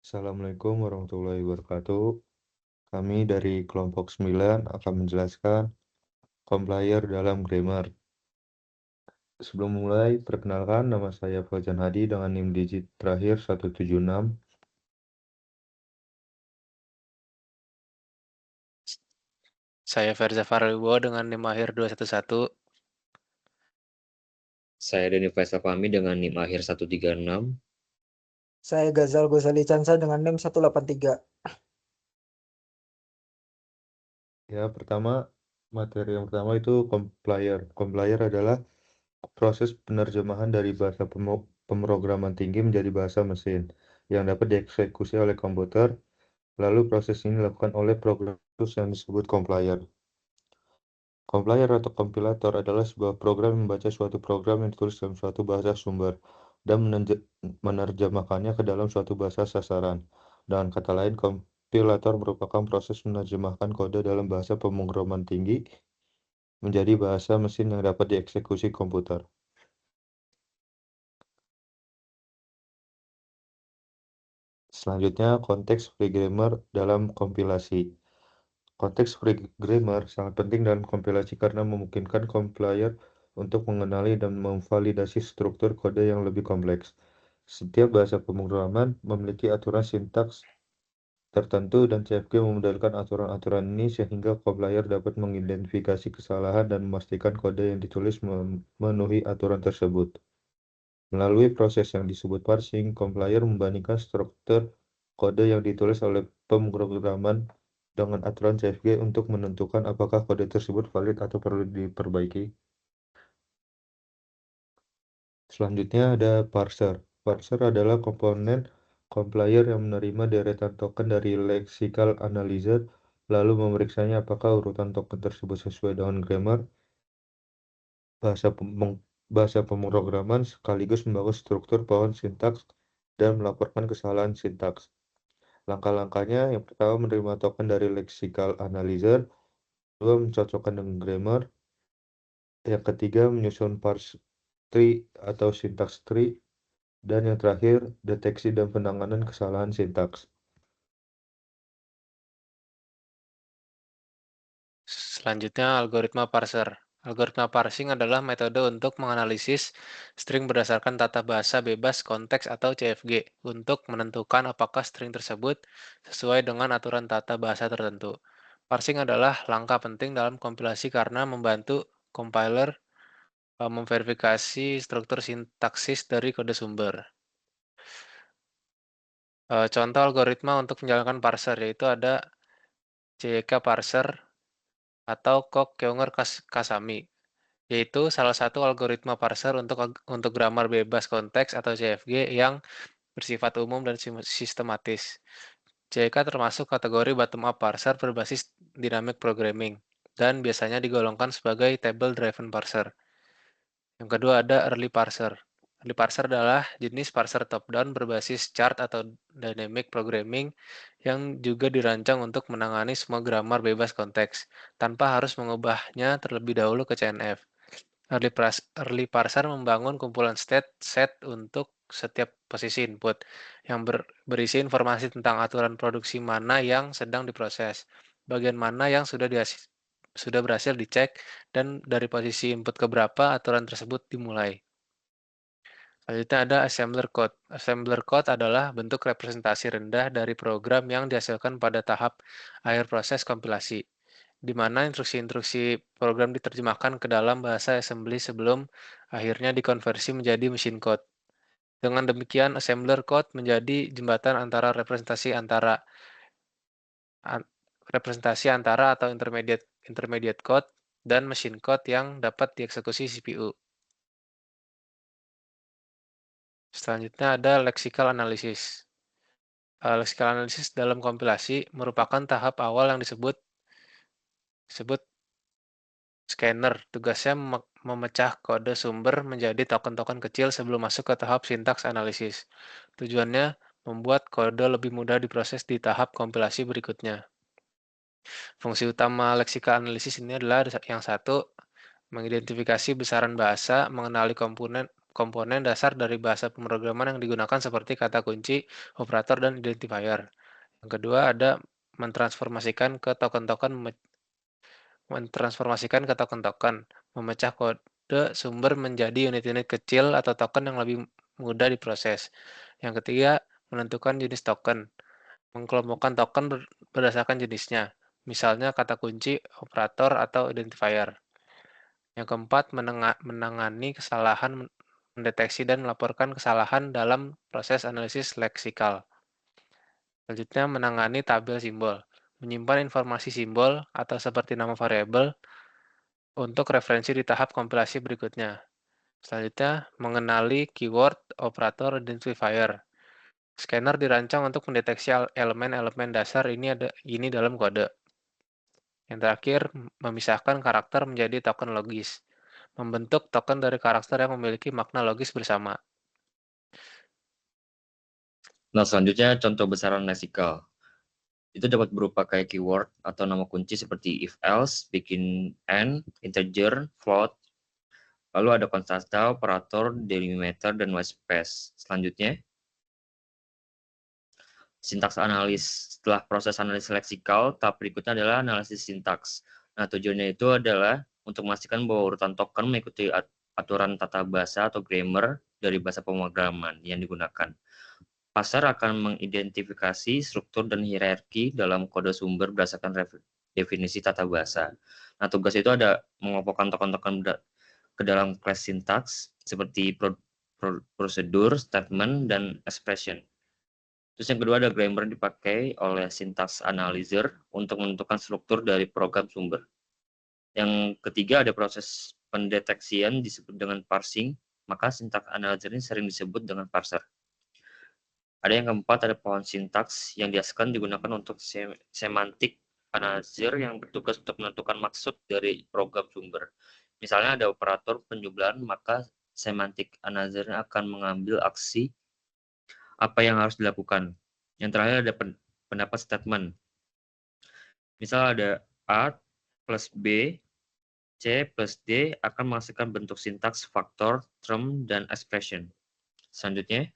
Assalamualaikum warahmatullahi wabarakatuh. Kami dari kelompok 9 akan menjelaskan compiler dalam grammar. Sebelum mulai, perkenalkan nama saya Fauzan Hadi dengan NIM digit terakhir 176. Saya Ferza Farlibo dengan NIM akhir 211. Saya Denny Faisal Fahmi dengan NIM akhir 136. Saya Gazal Gozali Chansa dengan NIM 183. Ya, materi yang pertama itu compiler. Compiler adalah proses penerjemahan dari bahasa pemrograman tinggi menjadi bahasa mesin yang dapat dieksekusi oleh komputer. Lalu proses ini dilakukan oleh program yang disebut compiler. Compiler atau kompilator adalah sebuah program yang membaca suatu program yang ditulis dalam suatu bahasa sumber dan menerjemahkannya ke dalam suatu bahasa sasaran. Dengan kata lain, kompilator merupakan proses menerjemahkan kode dalam bahasa pemrograman tinggi menjadi bahasa mesin yang dapat dieksekusi komputer. Selanjutnya, konteks free grammar dalam kompilasi. Konteks free grammar sangat penting dalam kompilasi karena memungkinkan compiler untuk mengenali dan memvalidasi struktur kode yang lebih kompleks. Setiap bahasa pemrograman memiliki aturan sintaks tertentu dan CFG memodalkan aturan-aturan ini sehingga compiler dapat mengidentifikasi kesalahan dan memastikan kode yang ditulis memenuhi aturan tersebut. Melalui proses yang disebut parsing, compiler membandingkan struktur kode yang ditulis oleh pemrograman dengan aturan CFG untuk menentukan apakah kode tersebut valid atau perlu diperbaiki. Selanjutnya ada parser. Parser adalah komponen compiler yang menerima deretan token dari lexical analyzer, lalu memeriksanya apakah urutan token tersebut sesuai dengan grammar, bahasa pemrograman, sekaligus membangun struktur pohon sintaks dan melaporkan kesalahan sintaks. Langkah-langkahnya, yang pertama menerima token dari lexical analyzer, kedua mencocokkan dengan grammar, yang ketiga menyusun parse tree atau syntax tree, dan yang terakhir deteksi dan penanganan kesalahan sintaks. Selanjutnya, algoritma parser. Algoritma parsing adalah metode untuk menganalisis string berdasarkan tata bahasa bebas konteks atau CFG untuk menentukan apakah string tersebut sesuai dengan aturan tata bahasa tertentu. Parsing adalah langkah penting dalam kompilasi karena membantu compiler memverifikasi struktur sintaksis dari kode sumber. Contoh algoritma untuk menjalankan parser yaitu ada JK parser atau Kok-Keungr-Kasami, yaitu salah satu algoritma parser untuk grammar bebas konteks atau CFG yang bersifat umum dan sistematis. JK termasuk kategori bottom-up parser berbasis dynamic programming dan biasanya digolongkan sebagai table-driven parser. Yang kedua ada early parser. Early parser adalah jenis parser top-down berbasis chart atau dynamic programming yang juga dirancang untuk menangani semua grammar bebas konteks, tanpa harus mengubahnya terlebih dahulu ke CNF. Early parser membangun kumpulan state set untuk setiap posisi input, yang berisi informasi tentang aturan produksi mana yang sedang diproses, bagian mana yang sudah berhasil dicek, dan dari posisi input keberapa aturan tersebut dimulai. Selanjutnya ada assembler code. Assembler code adalah bentuk representasi rendah dari program yang dihasilkan pada tahap akhir proses kompilasi, di mana instruksi-instruksi program diterjemahkan ke dalam bahasa assembly sebelum akhirnya dikonversi menjadi mesin code. Dengan demikian, assembler code menjadi jembatan antara representasi antara atau intermediate code dan mesin code yang dapat dieksekusi CPU. Selanjutnya ada lexical analysis. Lexical analysis dalam kompilasi merupakan tahap awal yang disebut scanner. Tugasnya memecah kode sumber menjadi token-token kecil sebelum masuk ke tahap sintaks analisis. Tujuannya membuat kode lebih mudah diproses di tahap kompilasi berikutnya. Fungsi utama lexical analysis ini adalah yang satu, mengidentifikasi besaran bahasa, mengenali komponen dasar dari bahasa pemrograman yang digunakan seperti kata kunci, operator, dan identifier. Yang kedua ada mentransformasikan ke token-token, memecah kode sumber menjadi unit-unit kecil atau token yang lebih mudah diproses. Yang ketiga, menentukan jenis token, mengelompokkan token berdasarkan jenisnya, misalnya kata kunci, operator, atau identifier. Yang keempat, menangani kesalahan, mendeteksi dan melaporkan kesalahan dalam proses analisis leksikal. Selanjutnya, menangani tabel simbol, menyimpan informasi simbol atau seperti nama variabel untuk referensi di tahap kompilasi berikutnya. Selanjutnya, mengenali keyword, operator, identifier. Scanner dirancang untuk mendeteksi elemen-elemen dasar ini dalam kode. Yang terakhir, memisahkan karakter menjadi token logis. Membentuk token dari karakter yang memiliki makna logis bersama. Nah, selanjutnya contoh besaran leksikal. Itu dapat berupa kayak keyword atau nama kunci seperti if else, begin and, integer, float. Lalu ada konstanta, operator, delimiter, dan white space. Selanjutnya, sintaks analis. Setelah proses analisis leksikal, tahap berikutnya adalah analisis sintaks. Nah, tujuannya itu adalah untuk memastikan bahwa urutan token mengikuti aturan tata bahasa atau grammar dari bahasa pemrograman yang digunakan. Parser akan mengidentifikasi struktur dan hierarki dalam kode sumber berdasarkan definisi tata bahasa. Nah, tugas itu ada mengelompokkan token-token ke dalam kelas sintaks seperti prosedur, statement, dan expression. Terus yang kedua ada grammar dipakai oleh syntax analyzer untuk menentukan struktur dari program sumber. Yang ketiga ada proses pendeteksian disebut dengan parsing, maka syntax analyzer ini sering disebut dengan parser. Ada yang keempat ada pohon sintaks yang biasakan digunakan untuk semantic analyzer yang bertugas untuk menentukan maksud dari program sumber. Misalnya ada operator penjumlahan, maka semantic analyzer akan mengambil aksi apa yang harus dilakukan. Yang terakhir ada pendapat statement. Misal ada A plus B, C plus D akan menghasilkan bentuk sintaks, faktor, term, dan expression. Selanjutnya,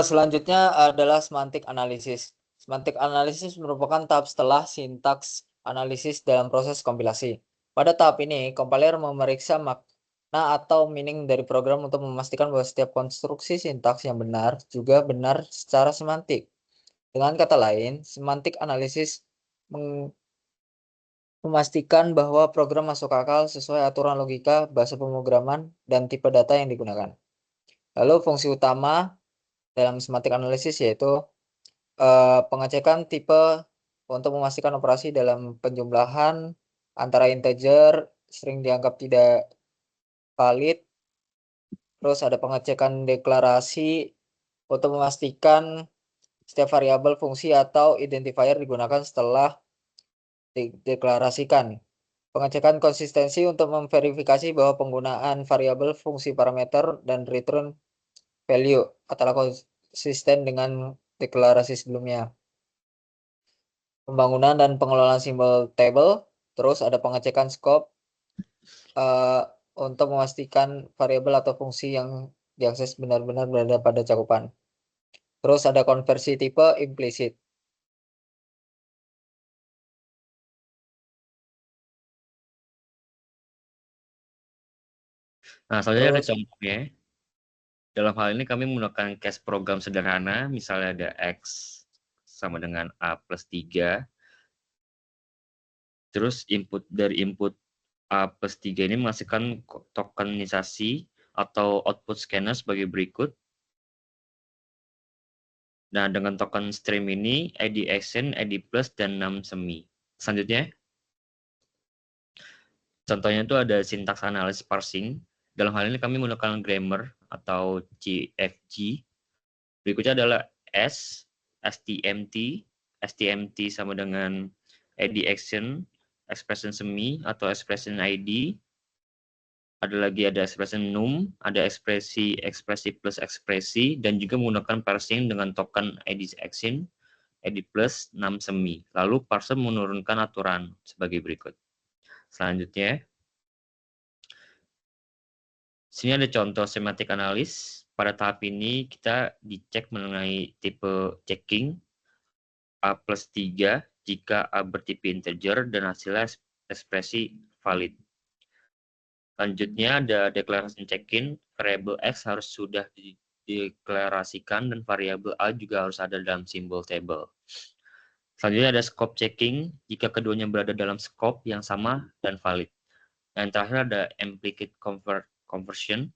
Selanjutnya adalah semantic analysis. Semantic analysis merupakan tahap setelah sintaks analisis dalam proses kompilasi. Pada tahap ini, compiler memeriksa makna atau meaning dari program untuk memastikan bahwa setiap konstruksi sintaks yang benar juga benar secara semantik. Dengan kata lain, semantic analysis memastikan bahwa program masuk akal sesuai aturan logika, bahasa pemrograman, dan tipe data yang digunakan. Lalu fungsi utama dalam semantic analysis yaitu pengecekan tipe untuk memastikan operasi dalam penjumlahan antara integer sering dianggap tidak valid. Terus ada pengecekan deklarasi untuk memastikan setiap variabel, fungsi, atau identifier digunakan setelah dideklarasikan. Pengecekan konsistensi untuk memverifikasi bahwa penggunaan variabel, fungsi, parameter, dan return value adalah konsisten dengan deklarasi sebelumnya. Pembangunan dan pengelolaan simbol table. Terus ada pengecekan scope untuk memastikan variabel atau fungsi yang diakses benar-benar berada pada cakupan. Terus ada konversi tipe implisit. nah selanjutnya ada Terus contohnya. Dalam hal ini kami menggunakan case program sederhana, misalnya ada X sama dengan A plus 3. Terus dari input A plus 3 ini menghasilkan tokenisasi atau output scanner sebagai berikut. Nah, dengan token stream ini, ID action, ID plus, dan num semi. Selanjutnya, contohnya itu ada syntax analysis parsing. Dalam hal ini kami menggunakan grammar atau CFG. Berikutnya adalah S, STMT. STMT sama dengan ID action, expression semi, atau expression ID. ada ekspresi num, ada ekspresi plus ekspresi, dan juga menggunakan parsing dengan token id action, id plus 6 semi. Lalu parser menurunkan aturan sebagai berikut. Selanjutnya, sini ada contoh semantic analysis. Pada tahap ini kita dicek mengenai tipe checking A plus 3 jika A bertipe integer dan hasilnya ekspresi valid. Selanjutnya ada declaration check-in, variabel X harus sudah dideklarasikan dan variabel A juga harus ada dalam simbol table. Selanjutnya ada scope checking, jika keduanya berada dalam scope yang sama dan valid. Dan terakhir ada implicate conversion,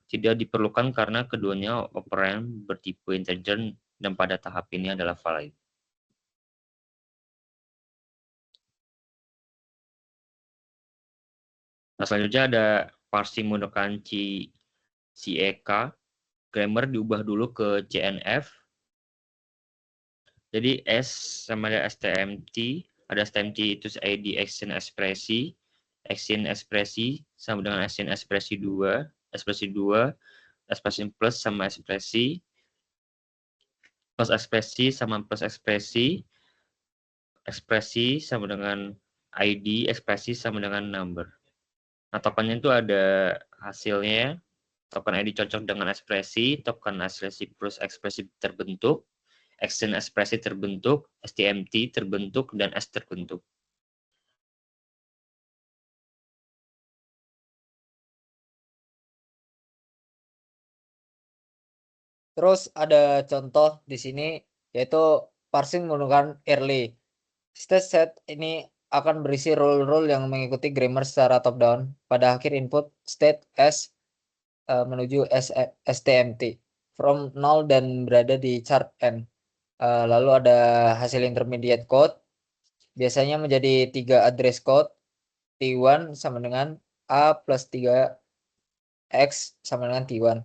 tidak diperlukan karena keduanya operand bertipe integer dan pada tahap ini adalah valid. Nah, selanjutnya ada parsing menggunakan CEK. Grammar diubah dulu ke CNF. Jadi S sama ada STMT. Ada STMT itu ID action ekspresi. Action ekspresi sama dengan action ekspresi 2. Ekspresi 2. Ekspresi plus sama ekspresi. Plus ekspresi sama plus ekspresi. Ekspresi sama dengan ID. Ekspresi sama dengan number. Nah, tokennya itu ada hasilnya, token ID cocok dengan ekspresi, token ekspresi plus ekspresi terbentuk, action ekspresi terbentuk, STMT terbentuk, dan S terbentuk. Terus ada contoh di sini yaitu parsing menggunakan early. State set ini akan berisi rule-rule yang mengikuti grammar secara top down. Pada akhir input state S menuju STMT from 0 dan berada di chart N. Lalu ada hasil intermediate code. Biasanya menjadi 3 address code. T1 sama dengan A plus 3 X sama dengan T1.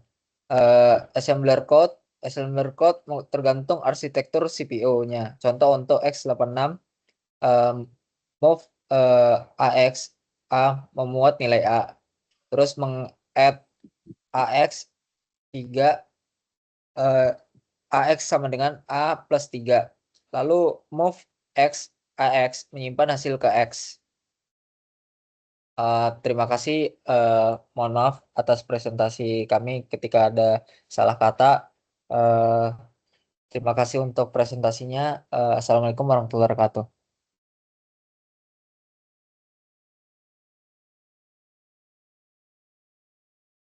Assembler code tergantung arsitektur CPU-nya. Contoh untuk x86 move AX A memuat nilai A. Terus meng-add AX 3 AX sama dengan A plus 3. Lalu move X AX menyimpan hasil ke X. Terima kasih. Mohon maaf atas presentasi kami ketika ada salah kata. Terima kasih untuk presentasinya. Assalamualaikum warahmatullahi wabarakatuh.